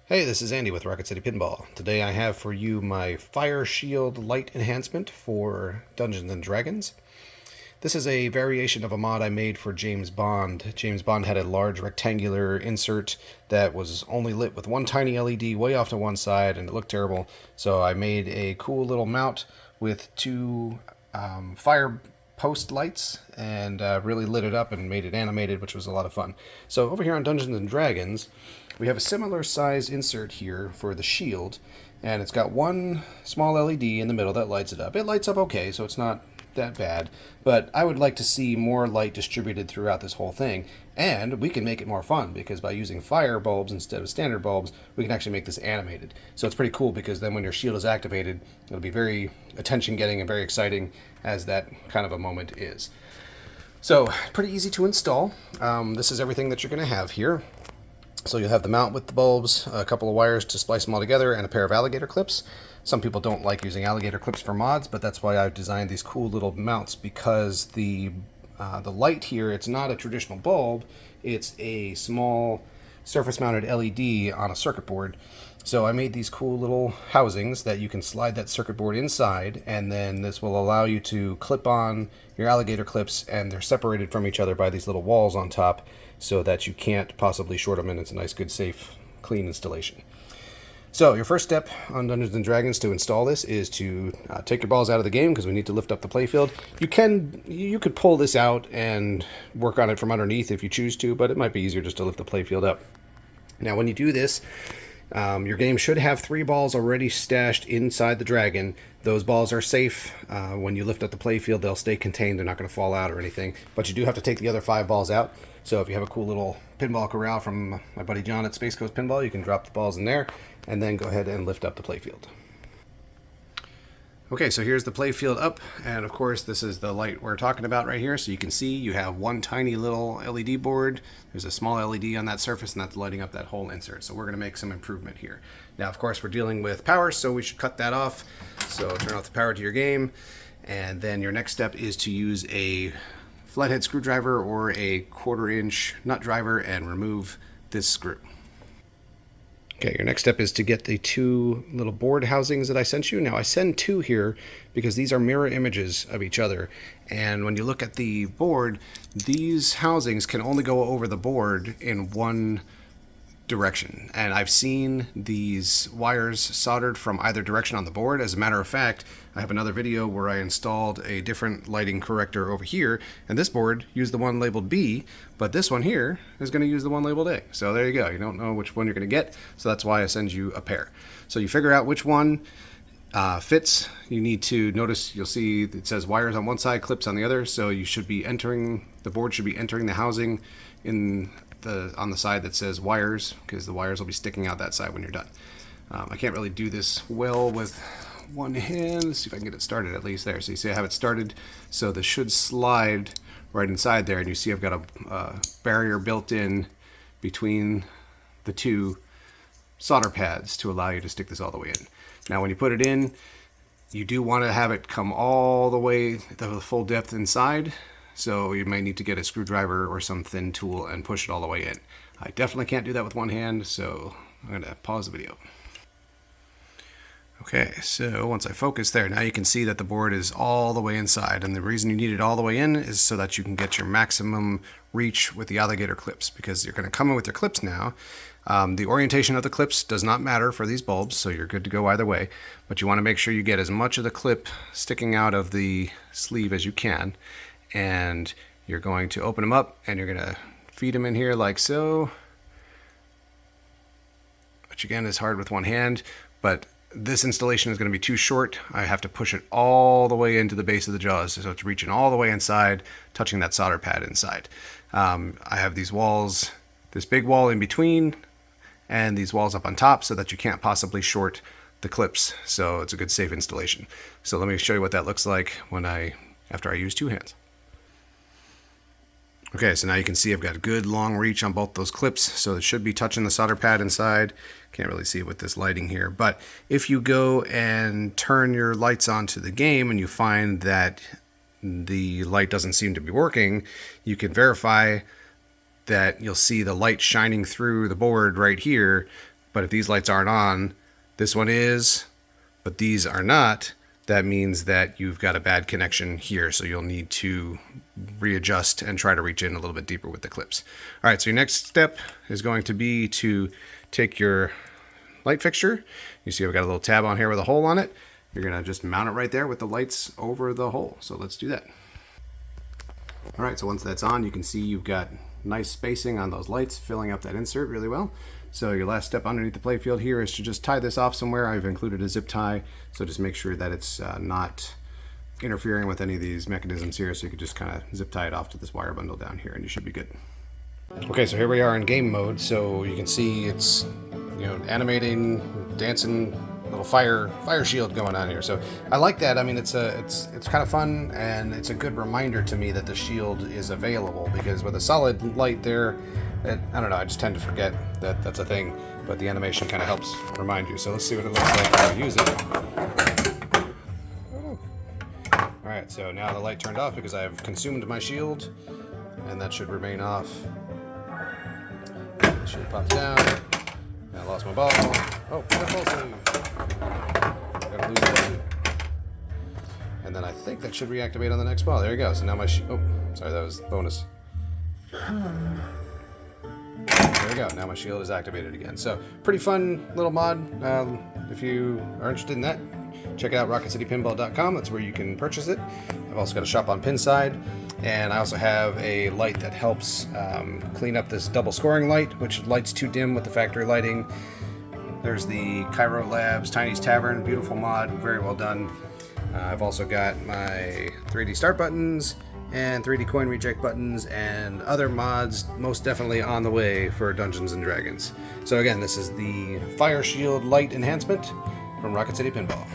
Hey, this is Andy with Rocket City Pinball. Today I have for you my Fire Shield Light Enhancement for Dungeons & Dragons. This is a variation of a mod I made for James Bond. James Bond had a large rectangular insert that was only lit with one tiny LED way off to one side, and it looked terrible. So I made a cool little mount with two fire post lights and really lit it up and made it animated, which was a lot of fun. So over here on Dungeons & Dragons, we have a similar size insert here for the shield, and it's got one small LED in the middle that lights it up. It lights up okay, so it's not that bad, but I would like to see more light distributed throughout this whole thing, and we can make it more fun because by using fire bulbs instead of standard bulbs, we can actually make this animated. So it's pretty cool because then when your shield is activated, it'll be very attention getting and very exciting as that kind of a moment is. So pretty easy to install. This is everything that you're going to have here. So you'll have the mount with the bulbs, a couple of wires to splice them all together, and a pair of alligator clips. Some people don't like using alligator clips for mods, but that's why I've designed these cool little mounts, because the light here, it's not a traditional bulb, it's a small surface-mounted LED on a circuit board. So I made these cool little housings that you can slide that circuit board inside, and then this will allow you to clip on your alligator clips, and they're separated from each other by these little walls on top so that you can't possibly short them, and it's a nice, good, safe, clean installation. So your first step on Dungeons & Dragons to install this is to take your balls out of the game, because we need to lift up the playfield. You could pull this out and work on it from underneath if you choose to, but it might be easier just to lift the playfield up. Now when you do this, your game should have 3 balls already stashed inside the dragon. Those balls are safe. When you lift up the playfield, they'll stay contained. They're not going to fall out or anything. But you do have to take the other 5 balls out. So if you have a cool little pinball corral from my buddy John at Space Coast Pinball, you can drop the balls in there and then go ahead and lift up the playfield. Okay, so here's the playfield up, and of course this is the light we're talking about right here. So you can see you have one tiny little LED board. There's a small LED on that surface, and that's lighting up that whole insert. So we're going to make some improvement here. Now, of course, we're dealing with power, so we should cut that off. So turn off the power to your game, and then your next step is to use a flathead screwdriver or a 1/4 inch nut driver and remove this screw. Okay, your next step is to get the 2 little board housings that I sent you. Now I send 2 here because these are mirror images of each other. And when you look at the board, these housings can only go over the board in one direction. And I've seen these wires soldered from either direction on the board. As a matter of fact, I have another video where I installed a different lighting corrector over here, and this board used the one labeled B, but this one here is going to use the one labeled A. So there you go. You don't know which one you're going to get, so that's why I send you a pair. So you figure out which one fits. You need to notice, you'll see it says wires on one side, clips on the other, so you should be entering, the board should be entering the housing on the side that says wires, because the wires will be sticking out that side when you're done. I can't really do this well with one hand. Let's see if I can get it started at least there. So you see I have it started, so this should slide right inside there, and you see I've got a barrier built in between the 2 solder pads to allow you to stick this all the way in. Now when you put it in, you do want to have it come all the way the full depth inside. So you may need to get a screwdriver or some thin tool and push it all the way in. I definitely can't do that with one hand, so I'm going to pause the video. Okay, so once I focus there, now you can see that the board is all the way inside, and the reason you need it all the way in is so that you can get your maximum reach with the alligator clips, because you're going to come in with your clips now. The orientation of the clips does not matter for these bulbs, so you're good to go either way, but you want to make sure you get as much of the clip sticking out of the sleeve as you can. And you're going to open them up, and you're going to feed them in here like so, which again is hard with one hand, but this installation is going to be too short. I have to push it all the way into the base of the jaws, so it's reaching all the way inside, touching that solder pad inside. I have these walls, this big wall in between, and these walls up on top, so that you can't possibly short the clips. So it's a good, safe installation. So let me show you what that looks like after I use 2 hands. Okay, so now you can see I've got a good long reach on both those clips, so it should be touching the solder pad inside. Can't really see it with this lighting here, but if you go and turn your lights on to the game and you find that the light doesn't seem to be working, you can verify that you'll see the light shining through the board right here But if these lights aren't on, this one is, but these are not, that means that you've got a bad connection here, so you'll need to readjust and try to reach in a little bit deeper with the clips. All right, so your next step is going to be to take your light fixture. You see I've got a little tab on here with a hole on it. You're gonna just mount it right there with the lights over the hole. So let's do that. All right, so once that's on, you can see you've got nice spacing on those lights, filling up that insert really well. So your last step underneath the playfield here is to just tie this off somewhere. I've included a zip tie, so just make sure that it's not interfering with any of these mechanisms here, so you can just kind of zip tie it off to this wire bundle down here and you should be good. Okay, so here we are in game mode, so you can see it's, you know, animating, dancing, little fire shield going on here. So I like that. I mean, it's kind of fun, and it's a good reminder to me that the shield is available, because with a solid light there, I don't know, I just tend to forget that that's a thing, but the animation kind of helps remind you. So let's see what it looks like when I use it. All right, so now the light turned off because I've consumed my shield, and that should remain off. The shield pops down. I lost my ball. Oh, ball save. Gotta lose it. And then I think that should reactivate on the next ball. There you go. So now my oh, sorry, that was bonus. There we go. Now my shield is activated again. So pretty fun little mod. If you are interested in that, check out rocketcitypinball.com. That's where you can purchase it. I've also got a shop on Pinside, and I also have a light that helps clean up this double scoring light, which lights too dim with the factory lighting. There's the Cairo Labs Tiny's Tavern, beautiful mod, very well done. I've also got my 3D start buttons and 3D coin reject buttons and other mods most definitely on the way for Dungeons & Dragons. So again, this is the Fire Shield Light Enhancement from Rocket City Pinball.